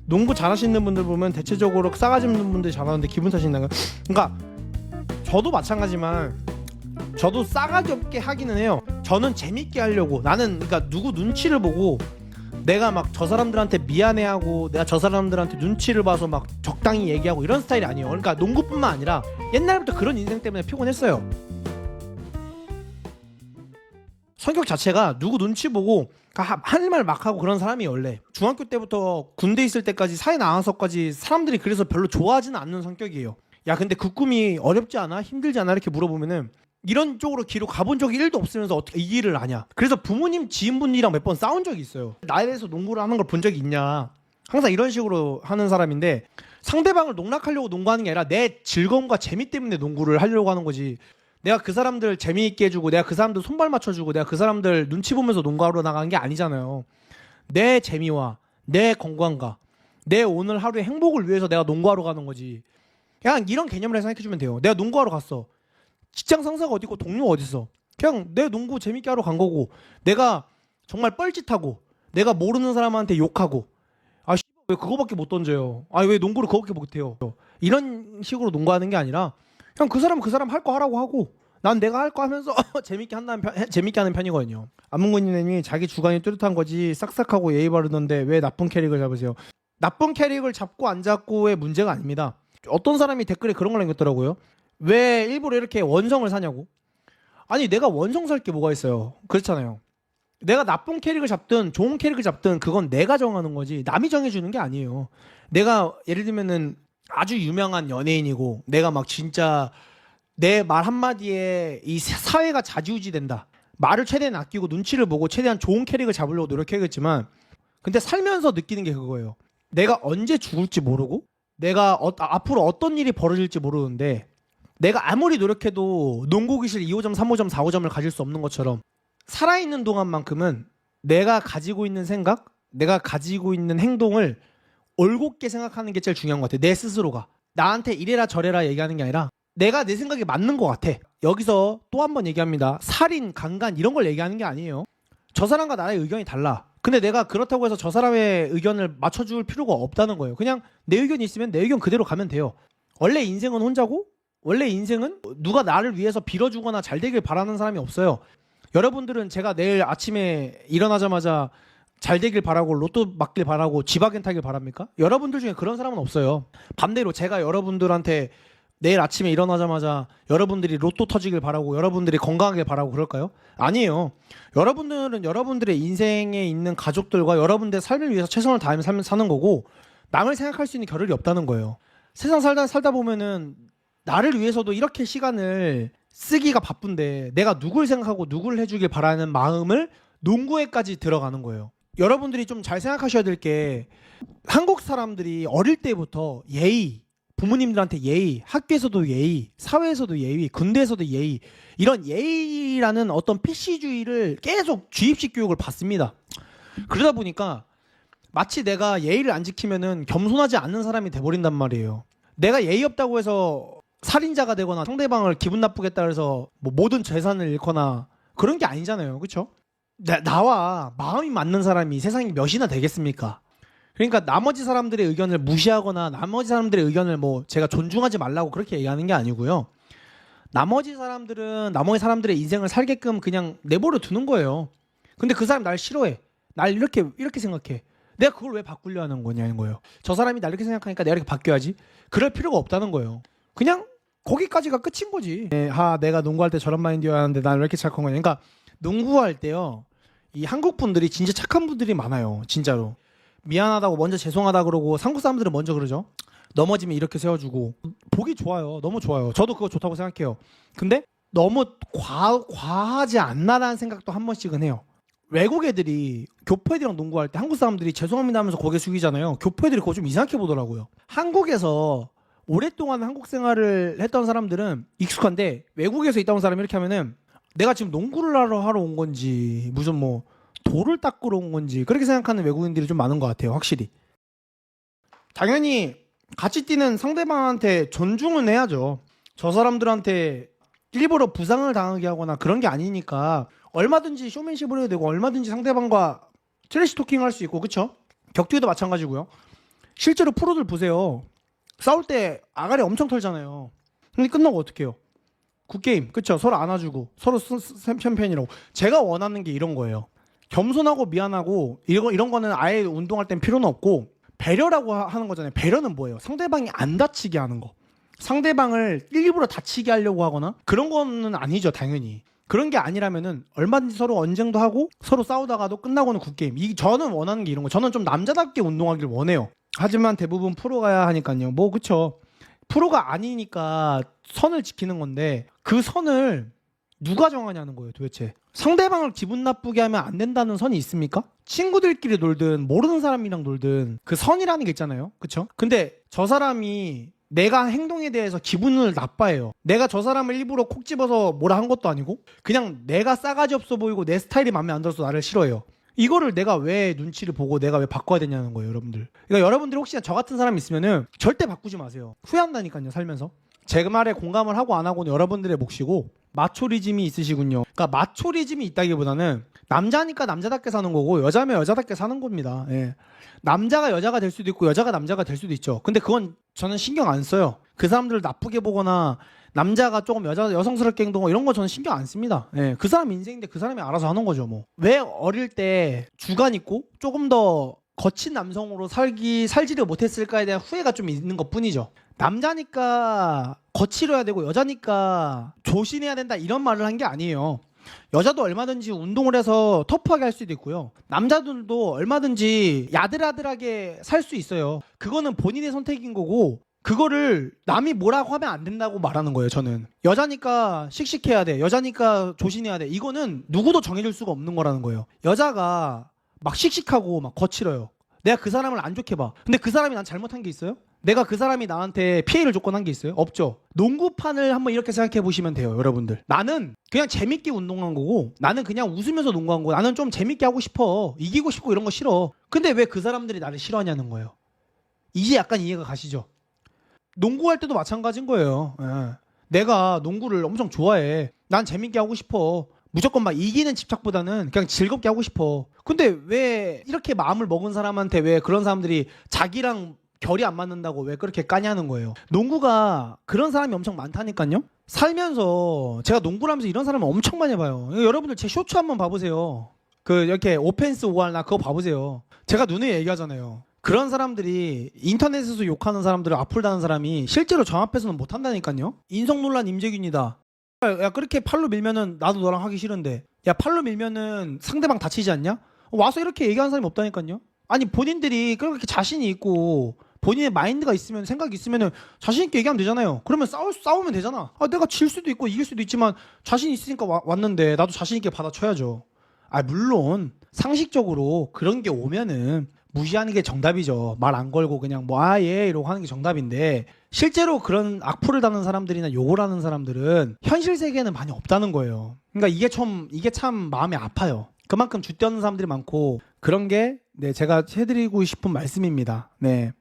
농구 잘하시는 분들 보면 대체적으로 싸가지 없는 분들이 잘하는데 기분 탓인다는 거. 그러니까 저도 마찬가지지만 저도 싸가지 없게 하기는 해요. 저는 재밌게 하려고. 나는 그러니까 누구 눈치를 보고 내가 막 저 사람들한테 미안해하고 내가 저 사람들한테 눈치를 봐서 막 적당히 얘기하고 이런 스타일이 아니에요. 그러니까 농구뿐만 아니라 옛날부터 그런 인생 때문에 피곤했어요. 성격 자체가 누구 눈치 보고 할 말 막 하고 그런 사람이 원래 중학교 때부터 군대 있을 때까지 사회 나와서까지 사람들이 그래서 별로 좋아하지는 않는 성격이에요. 야 근데 그 꿈이 어렵지 않아? 힘들지 않아? 이렇게 물어보면은 이런 쪽으로 길로 가본 적이 1도 없으면서 어떻게 이 길을 아냐. 그래서 부모님 지인분들이랑 몇 번 싸운 적이 있어요. 나에 대해서 농구를 하는 걸 본 적이 있냐. 항상 이런 식으로 하는 사람인데 상대방을 농락하려고 농구하는 게 아니라 내 즐거움과 재미 때문에 농구를 하려고 하는 거지. 내가 그 사람들 재미있게 해주고 내가 그 사람들 손발 맞춰주고 내가 그 사람들 눈치 보면서 농구하러 나가는 게 아니잖아요. 내 재미와 내 건강과 내 오늘 하루의 행복을 위해서 내가 농구하러 가는 거지. 그냥 이런 개념을 생각해주면 돼요. 내가 농구하러 갔어. 직장 상사가 어디 있고 동료가 어디 있어. 그냥 내 농구 재밌게 하러 간 거고 내가 정말 뻘짓하고 내가 모르는 사람한테 욕하고 아 왜 그거밖에 못 던져요. 아 왜 농구를 그거밖에 못해요. 이런 식으로 농구하는 게 아니라 그냥 그 사람 할 거 하라고 하고 난 내가 할 거 하면서 재밌게 하는 편이거든요. 안문구님이 자기 주관이 뚜렷한 거지 싹싹하고 예의 바르던데 왜 나쁜 캐릭을 잡으세요? 나쁜 캐릭을 잡고 안 잡고의 문제가 아닙니다. 어떤 사람이 댓글에 그런 걸 남겼더라고요. 왜 일부러 이렇게 원성을 사냐고. 아니 내가 원성 살 게 뭐가 있어요. 그렇잖아요. 내가 나쁜 캐릭을 잡든 좋은 캐릭을 잡든 그건 내가 정하는 거지 남이 정해주는 게 아니에요. 내가 예를 들면은 아주 유명한 연예인이고 내가 막 진짜 내 말 한마디에 이 사회가 좌지우지 된다. 말을 최대한 아끼고 눈치를 보고 최대한 좋은 캐릭을 잡으려고 노력해야겠지만 근데 살면서 느끼는 게 그거예요. 내가 언제 죽을지 모르고 내가 앞으로 어떤 일이 벌어질지 모르는데 내가 아무리 노력해도 농구기실 2호점, 3호점, 4호점을 가질 수 없는 것처럼 살아있는 동안만큼은 내가 가지고 있는 생각, 내가 가지고 있는 행동을 올곧게 생각하는 게 제일 중요한 것 같아. 내 스스로가. 나한테 이래라 저래라 얘기하는 게 아니라 내가 내 생각이 맞는 것 같아. 여기서 또 한 번 얘기합니다. 살인, 강간 이런 걸 얘기하는 게 아니에요. 저 사람과 나의 의견이 달라. 근데 내가 그렇다고 해서 저 사람의 의견을 맞춰줄 필요가 없다는 거예요. 그냥 내 의견이 있으면 내 의견 그대로 가면 돼요. 원래 인생은 혼자고 원래 인생은 누가 나를 위해서 빌어주거나 잘 되길 바라는 사람이 없어요. 여러분들은 제가 내일 아침에 일어나자마자 잘 되길 바라고 로또 맞길 바라고 지바겐 타길 바랍니까? 여러분들 중에 그런 사람은 없어요. 반대로 제가 여러분들한테 내일 아침에 일어나자마자 여러분들이 로또 터지길 바라고 여러분들이 건강하길 바라고 그럴까요? 아니에요. 여러분들은 여러분들의 인생에 있는 가족들과 여러분들의 삶을 위해서 최선을 다하며 사는 거고 남을 생각할 수 있는 겨를이 없다는 거예요. 세상 살다 보면은 나를 위해서도 이렇게 시간을 쓰기가 바쁜데 내가 누굴 생각하고 누굴 해주길 바라는 마음을 농구에까지 들어가는 거예요. 여러분들이 좀 잘 생각하셔야 될 게 한국 사람들이 어릴 때부터 예의, 부모님들한테 예의, 학교에서도 예의, 사회에서도 예의, 군대에서도 예의 이런 예의라는 어떤 PC주의를 계속 주입식 교육을 받습니다. 그러다 보니까 마치 내가 예의를 안 지키면은 겸손하지 않는 사람이 돼버린단 말이에요. 내가 예의 없다고 해서 살인자가 되거나 상대방을 기분 나쁘게 했다 해서 뭐 모든 재산을 잃거나 그런 게 아니잖아요. 그렇죠? 나와 마음이 맞는 사람이 세상에 몇이나 되겠습니까? 그러니까 나머지 사람들의 의견을 무시하거나 나머지 사람들의 의견을 뭐 제가 존중하지 말라고 그렇게 얘기하는 게 아니고요. 나머지 사람들의 인생을 살게끔 그냥 내버려 두는 거예요. 근데 그 사람 날 싫어해. 날 이렇게 생각해. 내가 그걸 왜 바꾸려 하는 거냐는 거예요. 저 사람이 날 이렇게 생각하니까 내가 이렇게 바뀌어야지. 그럴 필요가 없다는 거예요. 그냥 거기까지가 끝인 거지. 내가 농구할 때 저런 마인드였는데 난 왜 이렇게 착한 거냐. 그러니까 농구할 때요. 이 한국 분들이 진짜 착한 분들이 많아요. 진짜로. 미안하다고 먼저 죄송하다 그러고 한국 사람들은 먼저 그러죠. 넘어지면 이렇게 세워주고 보기 좋아요. 너무 좋아요. 저도 그거 좋다고 생각해요. 근데 너무 과하지 않나라는 생각도 한 번씩은 해요. 외국 애들이 교포 애들이랑 농구할 때 한국 사람들이 죄송합니다 하면서 고개 숙이잖아요. 교포 애들이 그거 좀 이상하게 보더라고요. 한국에서 오랫동안 한국 생활을 했던 사람들은 익숙한데 외국에서 있다 온 사람이 이렇게 하면은 내가 지금 농구를 하러 온 건지 무슨 뭐 돌을 닦으러 온 건지 그렇게 생각하는 외국인들이 좀 많은 것 같아요. 확실히. 당연히 같이 뛰는 상대방한테 존중은 해야죠. 저 사람들한테 일부러 부상을 당하게 하거나 그런 게 아니니까 얼마든지 쇼맨십을 해도 되고 얼마든지 상대방과 트래시 토킹 할 수 있고 그쵸? 격투기도 마찬가지고요. 실제로 프로들 보세요. 싸울 때 아가리 엄청 털잖아요. 근데 끝나고 어떻게 해요? 굿게임, 그쵸? 서로 안아주고 서로 챔피언이라고. 제가 원하는 게 이런 거예요. 겸손하고 미안하고 이런 거는 아예 운동할 땐 필요는 없고, 배려라고 하는 거잖아요. 배려는 뭐예요? 상대방이 안 다치게 하는 거. 상대방을 일부러 다치게 하려고 하거나 그런 거는 아니죠, 당연히. 그런 게 아니라면은 얼마든지 서로 언쟁도 하고 서로 싸우다가도 끝나고는 굿게임. 저는 원하는 게 이런 거. 저는 좀 남자답게 운동하길 원해요. 하지만 대부분 프로가야 하니까요. 뭐 그쵸. 프로가 아니니까 선을 지키는 건데, 그 선을 누가 정하냐는 거예요, 도대체. 상대방을 기분 나쁘게 하면 안 된다는 선이 있습니까? 친구들끼리 놀든 모르는 사람이랑 놀든 그 선이라는 게 있잖아요. 그쵸? 근데 저 사람이 내가 한 행동에 대해서 기분을 나빠해요. 내가 저 사람을 일부러 콕 집어서 뭐라 한 것도 아니고, 그냥 내가 싸가지 없어 보이고 내 스타일이 마음에 안 들어서 나를 싫어해요. 이거를 내가 왜 눈치를 보고 내가 왜 바꿔야 되냐는 거예요, 여러분들. 그러니까 여러분들이 혹시나 저 같은 사람이 있으면은 절대 바꾸지 마세요. 후회한다니까요, 살면서. 제 말에 공감을 하고 안 하고는 여러분들의 몫이고, 마초리즘이 있으시군요. 그러니까 마초리즘이 있다기보다는 남자니까 남자답게 사는 거고, 여자면 여자답게 사는 겁니다. 예. 남자가 여자가 될 수도 있고 여자가 남자가 될 수도 있죠. 근데 그건 저는 신경 안 써요. 그 사람들을 나쁘게 보거나 남자가 조금 여성스럽게 행동하고 이런 거 저는 신경 안 씁니다. 예. 그 사람 인생인데 그 사람이 알아서 하는 거죠, 뭐. 왜 어릴 때 주관 있고 조금 더 거친 남성으로 살지를 못했을까에 대한 후회가 좀 있는 것 뿐이죠. 남자니까 거칠어야 되고 여자니까 조신해야 된다 이런 말을 한 게 아니에요. 여자도 얼마든지 운동을 해서 터프하게 할 수도 있고요. 남자들도 얼마든지 야들야들하게 살 수 있어요. 그거는 본인의 선택인 거고, 그거를 남이 뭐라고 하면 안 된다고 말하는 거예요, 저는. 여자니까 씩씩해야 돼, 여자니까 조신해야 돼, 이거는 누구도 정해줄 수가 없는 거라는 거예요. 여자가 막 씩씩하고 막 거칠어요. 내가 그 사람을 안 좋게 봐. 근데 그 사람이 난 잘못한 게 있어요? 내가 그 사람이 나한테 피해를 줬거나 한 게 있어요? 없죠. 농구판을 한번 이렇게 생각해 보시면 돼요, 여러분들. 나는 그냥 재밌게 운동한 거고, 나는 그냥 웃으면서 농구한 거고, 나는 좀 재밌게 하고 싶어, 이기고 싶고 이런 거 싫어. 근데 왜 그 사람들이 나를 싫어하냐는 거예요. 이제 약간 이해가 가시죠? 농구할 때도 마찬가지인 거예요. 예. 내가 농구를 엄청 좋아해. 난 재밌게 하고 싶어. 무조건 막 이기는 집착보다는 그냥 즐겁게 하고 싶어. 근데 왜 이렇게 마음을 먹은 사람한테 왜 그런 사람들이 자기랑 결이 안 맞는다고 왜 그렇게 까냐는 거예요. 농구가 그런 사람이 엄청 많다니까요. 살면서 제가 농구를 하면서 이런 사람을 엄청 많이 봐요. 여러분들 제 쇼츠 한번 봐보세요. 그 이렇게 오펜스 5할 나 그거 봐보세요. 제가 눈에 얘기하잖아요. 그런 사람들이 인터넷에서 욕하는 사람들을 악플 다는 사람이 실제로 저 앞에서는 못한다니까요. 인성논란 임재균이다. 야 그렇게 팔로 밀면은 나도 너랑 하기 싫은데, 야 팔로 밀면은 상대방 다치지 않냐? 와서 이렇게 얘기하는 사람이 없다니까요. 아니 본인들이 그렇게 자신이 있고 본인의 마인드가 있으면, 생각이 있으면은 자신 있게 얘기하면 되잖아요. 그러면 싸우면 되잖아. 아 내가 질 수도 있고 이길 수도 있지만 자신 있으니까 왔는데 나도 자신 있게 받아쳐야죠. 아 물론 상식적으로 그런 게 오면은 무시하는 게 정답이죠. 말 안 걸고 그냥 뭐 아 예 이러고 하는 게 정답인데, 실제로 그런 악플을 다는 사람들이나 욕을 하는 사람들은 현실 세계에는 많이 없다는 거예요. 그러니까 이게 참 마음이 아파요. 그만큼 쥐떼는 사람들이 많고, 그런 게 네, 제가 해드리고 싶은 말씀입니다. 네.